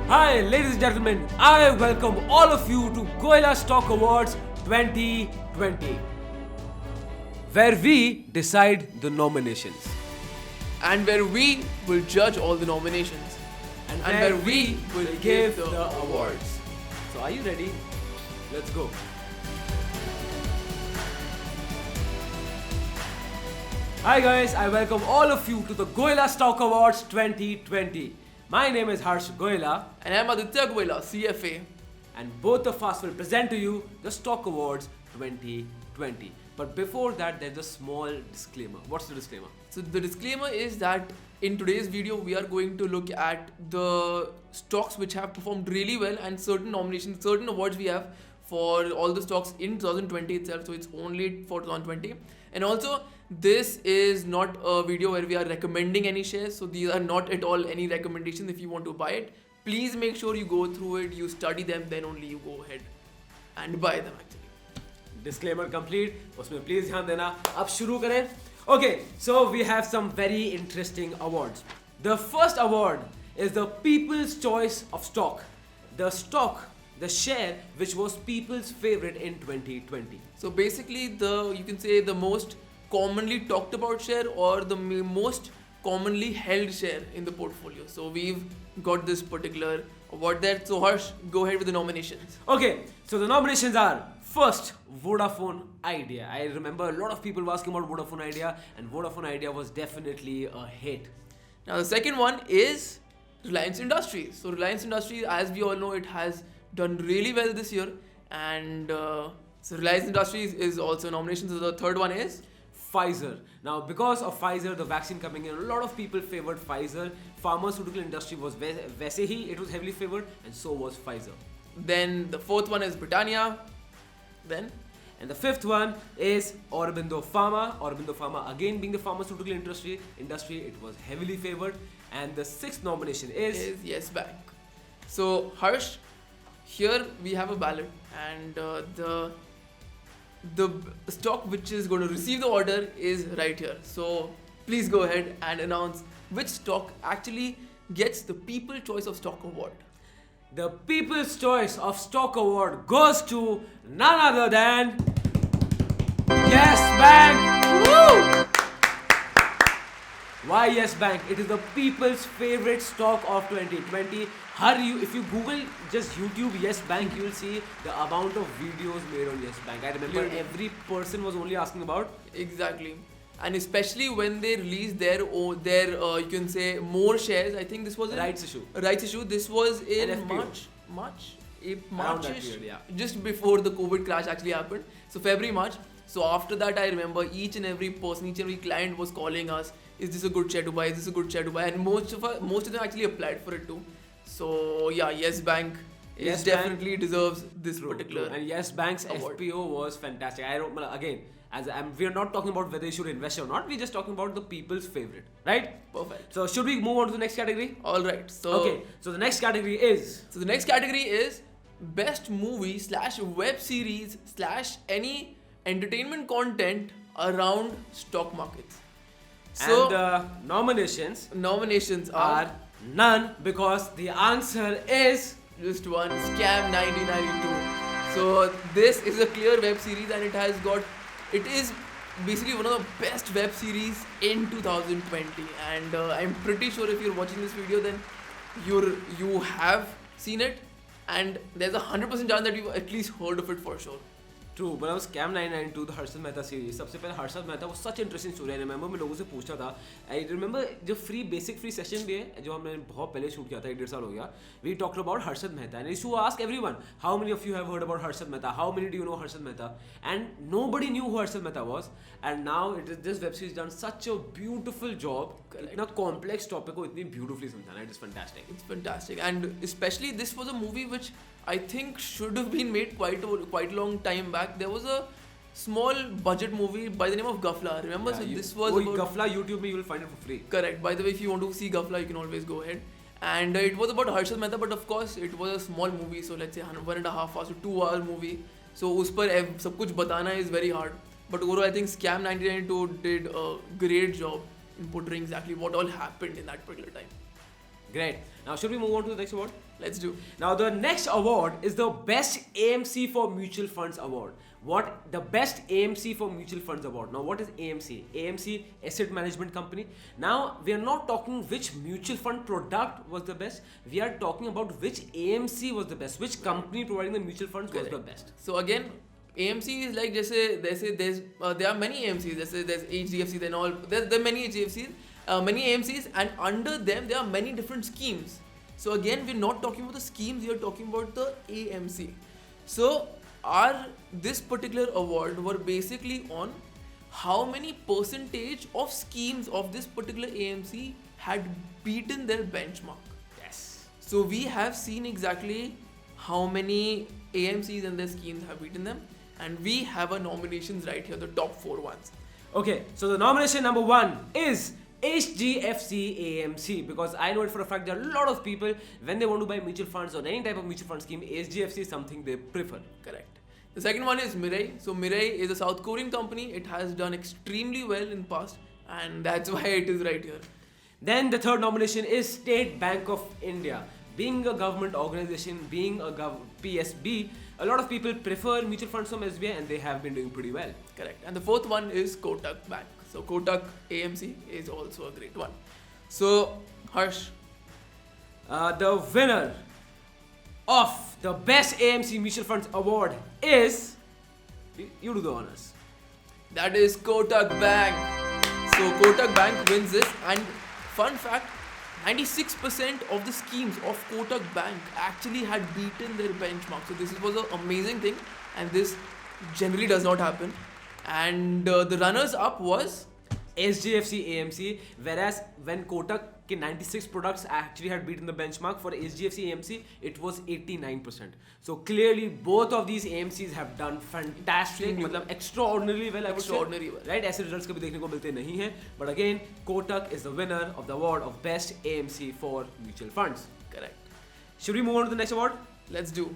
Hi, ladies and gentlemen, I welcome all of you to Goila Stock Awards 2020, where we decide the nominations. And where we will judge all the nominations. And where we will give the awards. So, are you ready? Let's go. Hi guys, I welcome all of you to the Goila Stock Awards 2020. My name is Harsh Goila, And I'm Aditya Goila, CFA. and both of us will present to you the Stock Awards 2020. But before that, there's a small disclaimer. What's the disclaimer? So the disclaimer is that in today's video we are going to look at the stocks which have performed really well and certain nominations, certain awards we have for all the stocks in 2020 itself. So it's only for 2020. And also, this is not a video where we are recommending any shares. So these are not at all any recommendations if you want to buy it. Please make sure you go through it, you study them, then only you go ahead and buy them actually. Disclaimer complete. उसमें please ध्यान देना. अब शुरू करें. Okay, so we have some very interesting awards. The first award is the People's Choice of Stock. The stock, the share which was people's favorite in 2020. So basically, you can say the most commonly talked about share or the most commonly held share in the portfolio. So we've got this particular award there. So Harsh, go ahead with the nominations. Okay, so the nominations are first Vodafone Idea. I remember a lot of people were asking about Vodafone Idea, and Vodafone Idea was definitely a hit. Now the second one is Reliance Industries. So Reliance Industries, as we all know, it has done really well this year, and so Reliance Industries is also a nomination. So the third one is Pfizer. Now, because of Pfizer, the vaccine coming in, a lot of people favored Pfizer. Pharmaceutical industry was वैसे ही it was heavily favored, and so was Pfizer. Then the fourth one is Britannia. Then And the fifth one is Aurobindo Pharma. Aurobindo Pharma, again being the pharmaceutical industry, it was heavily favored. And the sixth nomination is Yes Bank. So Harsh, here we have a ballot, and the stock which is going to receive the order is right here. So please go ahead and announce which stock actually gets the People Choice of Stock Award. the People's Choice of Stock Award goes to none other than Yes Bank. Woo! Why Yes Bank? It is the people's favorite stock of 2020. If you Google just YouTube Yes Bank, you will see the amount of videos made on Yes Bank. I remember Clearly. every person was only asking about. Exactly. And especially when they released their you can say more shares. I think this was in Rights issue. Rights issue. This was in NFPO. Around that March-ish, period, yeah. just before the COVID crash actually happened. So February, March. So after that, I remember each and every person, each and every client was calling us, is this a good share to buy? Is this a good share to buy? And most of them actually applied for it too. So yeah, Yes Bank Yes Bank definitely deserves this particular. And Yes Bank's award. FPO was fantastic. I don't again. We are not talking about whether you should invest or not. We're just talking about the people's favorite, right? Perfect. So should we move on to the next category? All right. So Okay. So the next category is So the next category is best movie / web series / any entertainment content around stock markets. So and the nominations nominations are none because the answer is just one, Scam 1992. So this is a clear web series, and it is basically one of the best web series in 2020. And I'm pretty sure if you're watching this video, then you have seen it, and there's a 100% chance that you've at least heard of it for sure. True, but Scam 992, the Harshad Mehta series. सबसे पहले Harshad Mehta was such interesting story. I remember मैं लोगों से पूछा था. I remember जो basic free session भी है जो हमने बहुत पहले शूट किया था 1.5 साल हो गया. We talked about Harshad Mehta and I used to ask everyone, how many of you have heard about Harshad Mehta? How many do you know Harshad Mehta? And nobody knew who Harshad Mehta was. And now this web series done such a beautiful job. इतना complex topic को इतनी beautifully समझाना. It is fantastic. It's fantastic, and especially this was a movie which I think should have been made quite a long time back. There was a small budget movie by the name of Ghafla. Remember? Yeah, So this was about Ghafla YouTube में you will find it for free. correct. By the way, if you want to see Ghafla, you can always go ahead. And it was about Harshad Mehta, but of course it was a small movie. So let's say 1.5 hours to 2 hour movie. So उस पर सब कुछ बताना is very hard. But overall, I think Scam 1992 did a great job in portraying exactly what all happened in that particular time. Great. Now, should we move on to the next award? Let's do. Now the next award is the best AMC for mutual funds award. What the best AMC for mutual funds award? Now what is AMC? AMC Asset Management Company. Now we are not talking which mutual fund product was the best. We are talking about which AMC was the best. Which company providing the mutual funds was the best. So again, AMC is like there are many AMCs. There's HDFC, then all there are many many AMCs, and under them there are many different schemes. So again, we're not talking about the schemes, we are talking about the AMC. So this particular award were basically on how many percentage of schemes of this particular AMC had beaten their benchmark. Yes. So we have seen exactly how many AMCs and their schemes have beaten them, and we have our nominations right here, the top 4 ones. Okay, so the nomination number 1 is HDFC AMC, because I know it for a fact there are a lot of people when they want to buy mutual funds or any type of mutual fund scheme, HDFC is something they prefer. Correct. The second one is Mirae. So Mirae is a South Korean company. It has done extremely well in past, and that's why it is right here. Then the third nomination is State Bank of India. Being a government organization, being a PSB, a lot of people prefer mutual funds from SBI and they have been doing pretty well. Correct. And the fourth one is Kotak Bank. So Kotak AMC is also a great one. So Harsh. The winner of the best AMC mutual funds award is, you do the honors. That is Kotak Bank. So Kotak Bank wins this, and fun fact, 96% of the schemes of Kotak Bank actually had beaten their benchmark. So this was an amazing thing, and this generally does not happen. And the runners up was HDFC AMC, whereas when Kotak 96 products actually had beaten the benchmark, for HDFC AMC it was 89%. So clearly both of these AMCs have done fantastic, मतलब extraordinarily well, I would say. Extraordinary well. Right? ऐसे results कभी देखने को मिलते नहीं हैं. But again, Kotak is the winner of the award of best AMC for mutual funds. correct. Should we move on to the next award? Let's do.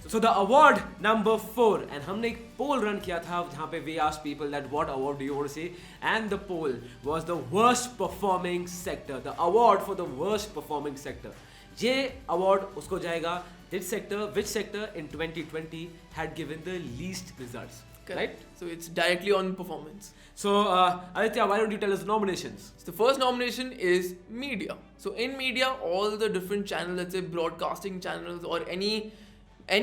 So the award number 4, and हमने एक poll run किया था जहाँ पे we asked people that what award do you want to see, and the poll was the worst performing sector, the award for the worst performing sector. ये award उसको जाएगा which sector in 2020 had given the least results. Correct. Right? So it's directly on performance. So Aditya, why don't you tell us the nominations? So the first nomination is media. So in media, all the different channels, let's say broadcasting channels or any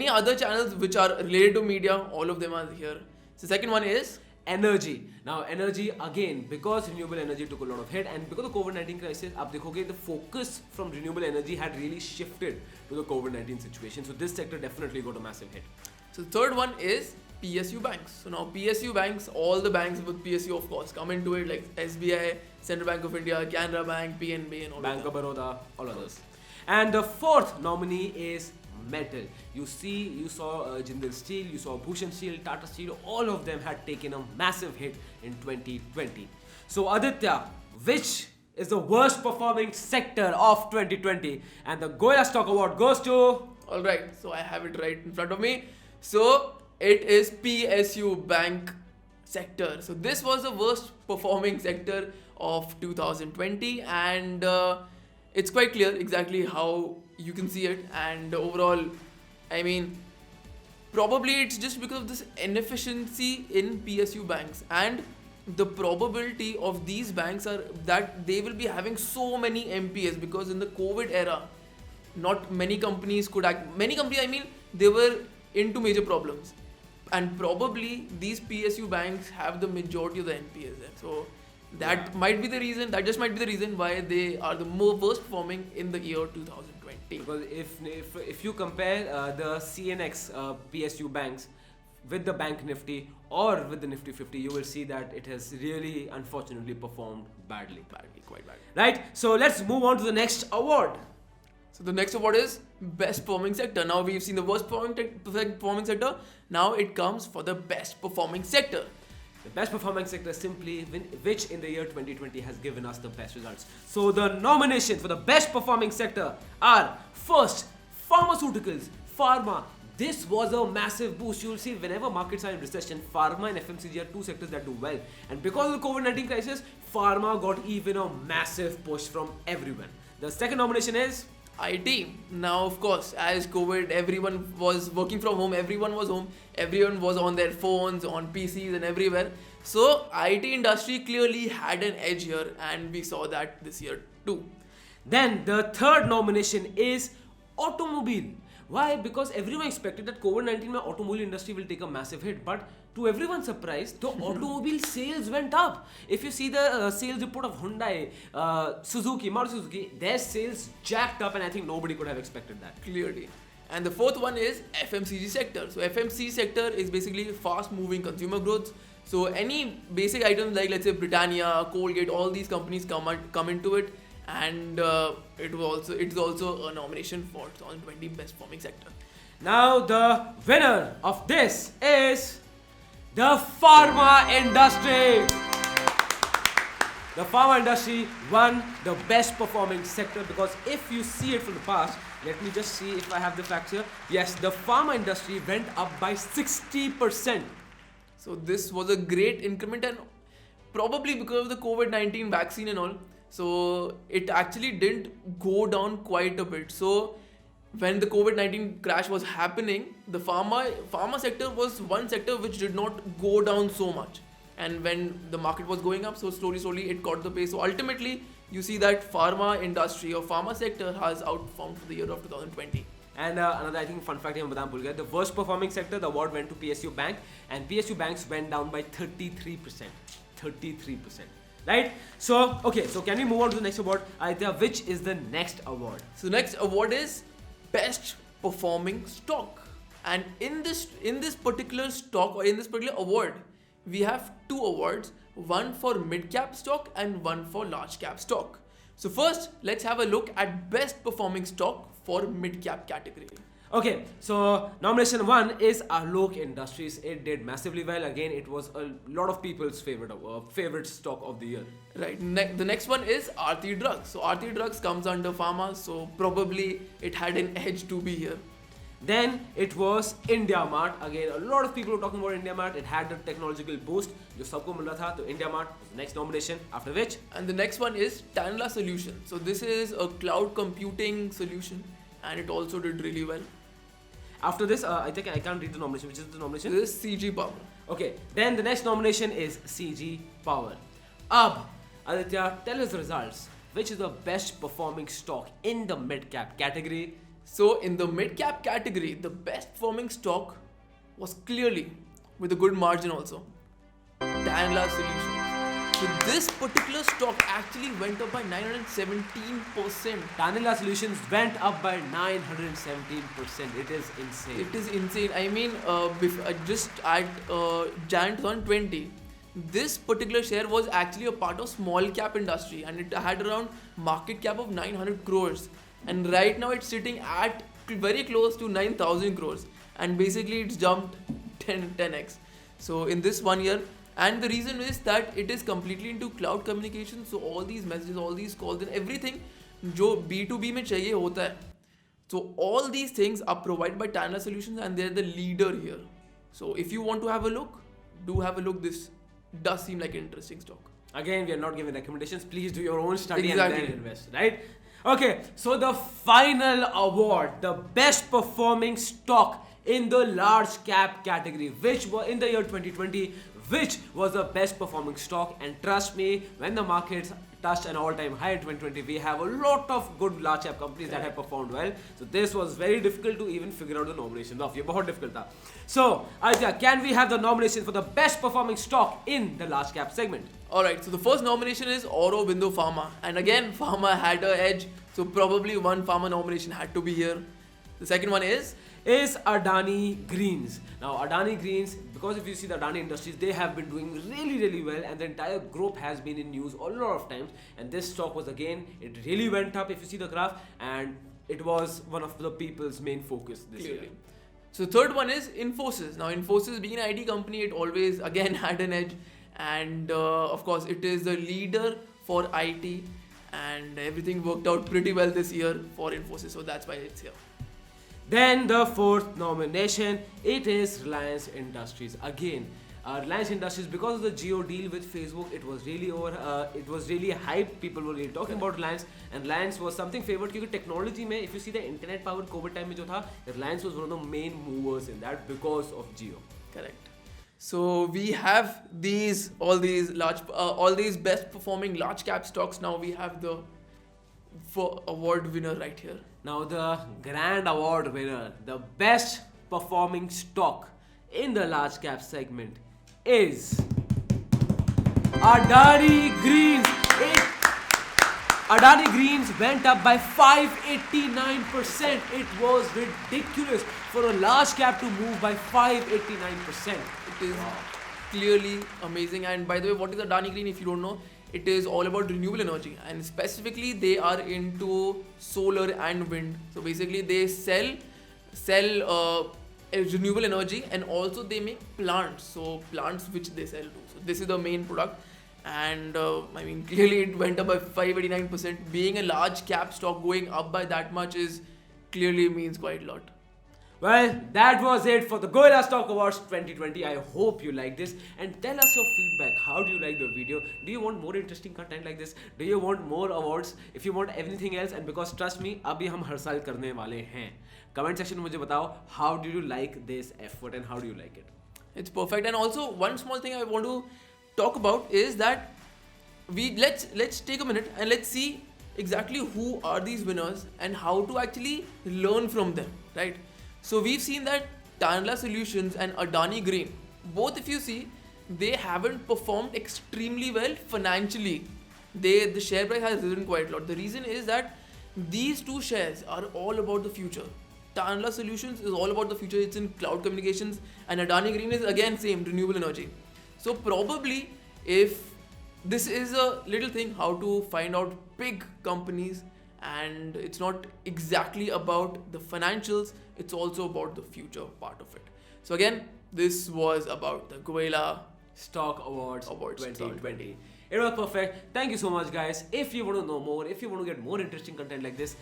other channels which are related to media, all of them are here. So second one is Energy. Now energy, again, because renewable energy took a lot of hit, and because of the COVID-19 crisis, आप देखोगे the focus from renewable energy had really shifted to the COVID-19 situation. So this sector definitely got a massive hit. So the third one is PSU banks. So now PSU banks, all the banks with PSU of course come into it, like SBI, Central Bank of India, Canara Bank, PNB and all Bank of of them. Baroda, all others. And the fourth nominee is metal. You saw Jindal Steel, you saw Bhushan Steel, Tata Steel, all of them had taken a massive hit in 2020. So Aditya, which is the worst performing sector of 2020? And the Goya Stock Award goes to... Alright, so I have it right in front of me. So it is PSU bank sector. So this was the worst performing sector of 2020, and it's quite clear exactly how you can see it. And overall, I mean, probably it's just because of this inefficiency in PSU banks, and the probability of these banks are that they will be having so many MPS, because in the COVID era, not many companies could act. Many companies, I mean, they were into major problems, and probably these PSU banks have the majority of the NPS there. So that might be the reason. That just might be the reason why they are the worst performing in the year 2020. Because if you compare the CNX PSU banks with the Bank Nifty or with the Nifty 50, you will see that it has really unfortunately performed badly. Quite badly. Right? So let's move on to the next award. So the next award is best performing sector. Now we've seen the worst performing sector. Now it comes for the best performing sector. The best performing sector simply which in the year 2020 has given us the best results. So the nomination for the best performing sector are first, pharmaceuticals, pharma. This was a massive boost. You'll see whenever markets are in recession, pharma and FMCG are two sectors that do well. And because of the COVID-19 crisis, pharma got even a massive push from everyone. The second nomination is IT. Now, of course, as COVID, everyone was working from home, everyone was home, everyone was on their phones, on PCs, and everywhere. So, IT industry clearly had an edge here, and we saw that this year too. Then the third nomination is automobile. Why? Because everyone expected that COVID-19 mein automobile industry will take a massive hit, but to everyone's surprise, the automobile sales went up. If you see the sales report of Hyundai, Suzuki, Maruti Suzuki, their sales jacked up, and I think nobody could have expected that. Clearly. And the fourth one is FMCG sector. So FMCG sector is basically fast moving consumer goods. So any basic items like, let's say, Britannia, Colgate, all these companies come into it, and it's also a nomination for 2020 best performing sector. Now the winner of this is the pharma industry. The pharma industry won the best performing sector because if you see it from the past, let me just see if I have the facts here. Yes, the pharma industry went up by 60%. So this was a great increment, and probably because of the COVID-19 vaccine and all, so it actually didn't go down quite a bit. So when the COVID-19 crash was happening, the pharma sector was one sector which did not go down so much. And when the market was going up, so slowly it caught the pace. So ultimately, you see that pharma industry or pharma sector has outperformed for the year of 2020. And another, I think, fun fact here, Badam Pulga, the worst performing sector, the award went to PSU Bank, and PSU Banks went down by 33%. 33%. Right? So, okay, so can we move on to the next award? Aditya, which is the next award? So next award is best performing stock. And in this particular stock or in this particular award, we have two awards, one for mid cap stock and one for large cap stock. So first, let's have a look at best performing stock for mid cap category. Okay, so nomination 1 is Alok Industries. It did massively well. Again, it was a lot of people's favorite stock of the year. Right. The next one is Aarti Drugs. So Aarti Drugs comes under pharma, so probably it had an edge to be here. Then it was India Mart. Again, a lot of people were talking about India Mart. It had the technological boost जो सबको मिल रहा था. So India Mart was the next nomination. After which, and the next one is Tanla Solutions. So this is a cloud computing solution, and it also did really well. After this, I think I can't read the nomination. Which is the nomination? This is CG Power. Okay. Then the next nomination is CG Power. Ab, Aditya, tell us the results. Which is the best performing stock in the mid cap category? So in the mid cap category, the best performing stock was clearly, with a good margin also, Tanla Solutions. So this particular stock actually went up by 917%. Tanla Solutions went up by 917%. It is insane. It is insane. I mean, just at Jan 2020, this particular share was actually a part of small cap industry, and it had around market cap of 900 crores. And right now it's sitting at very close to 9,000 crores. And basically it's jumped 10x. So in this 1 year, and the reason is that it is completely into cloud communication. So all these messages, all these calls and everything जो B2B में चाहिए होता है. So all these things are provided by Tanla Solutions, and they're the leader here. So if you want to have a look, do have a look. This does seem like an interesting stock. Again, we are not giving recommendations. Please do your own study Exactly. and then invest, right? Okay, so the final award, the best performing stock in the large cap category, which was in the year 2020, which was the best performing stock. And trust me, when the markets touched an all-time high in 2020, we have a lot of good large cap companies that have performed well. So this was very difficult to even figure out the nominations of. ये बहुत difficult था. So Aditya, can we have the nomination for the best performing stock in the large cap segment? Alright, so the first nomination is Aurobindo Pharma, and again Pharma had an edge, so probably one Pharma nomination had to be here. The second one is Adani Greens. Now Adani Greens, because if you see the Adani Industries, they have been doing really well, and the entire group has been in news a lot of times, and this stock was, again, it really went up if you see the graph, and it was one of the people's main focus this year. So third one is Infosys. Now Infosys, being an IT company, it always again had an edge, and of course it is the leader for IT, and everything worked out pretty well this year for Infosys, so that's why it's here. Then the fourth nomination, it is Reliance Industries. Again, Reliance Industries, because of the Jio deal with Facebook, it was really it was really hyped. People were really talking about Reliance, and Reliance was something favored because technology mein, if you see the internet power COVID time mein jo tha, Reliance was one of the main movers in that because of Jio. Correct. So we have all these best performing large cap stocks. Now we have the award winner right here. Now the grand award winner, the best performing stock in the large cap segment is Adani Greens. Adani Greens went up by 589%. It was ridiculous for a large cap to move by 589%. It is clearly amazing. And by the way, what is Adani Green? If you don't know, it is all about renewable energy, and specifically they are into solar and wind. So basically they sell renewable energy, and also they make plants. So plants which they sell to. So this is the main product. And I mean, clearly it went up by 589%. Being a large cap stock going up by that much is clearly means quite a lot. Well, that was it for the Goila Stock Awards 2020. I hope you like this, and tell us your feedback. How do you like the video? Do you want more interesting content like this? Do you want more awards? If you want anything else, and because trust me, अभी हम हर साल करने वाले हैं. Comment section में मुझे बताओ, how do you like this effort and how do you like it? It's perfect. And also one small thing I want to talk about is that let's take a minute and let's see exactly who are these winners and how to actually learn from them, right? So we've seen that Tanla Solutions and Adani Green, both if you see, they haven't performed extremely well financially. The share price has risen quite a lot. The reason is that these two shares are all about the future. Tanla Solutions is all about the future. It's in cloud communications, and Adani Green is again same, renewable energy. So probably if this is a little thing how to find out big companies, and it's not exactly about the financials, it's also about the future part of it. So again, this was about the Goela Stock Awards 2020. 2020. It was perfect. Thank you so much, guys. If you want to know more, if you want to get more interesting content like this,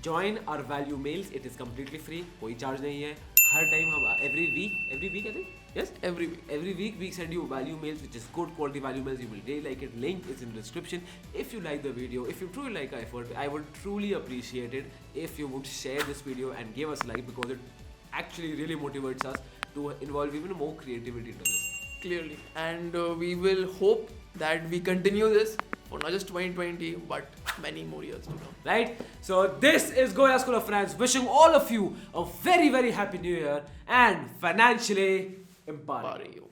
join our value mails. It is completely free. कोई charge नहीं है. हर time हम every week I think. Yes, every week we send you value mails, which is good quality value mails. You will really like it. Link is in the description. If you like the video, if you truly like our effort, I would truly appreciate it if you would share this video and give us a like, because it actually really motivates us to involve even more creativity into this. Clearly. And we will hope that we continue this for not just 2020 but many more years to come. Right? So this is Goya School of Finance wishing all of you a very, very happy new year and financially empowering you.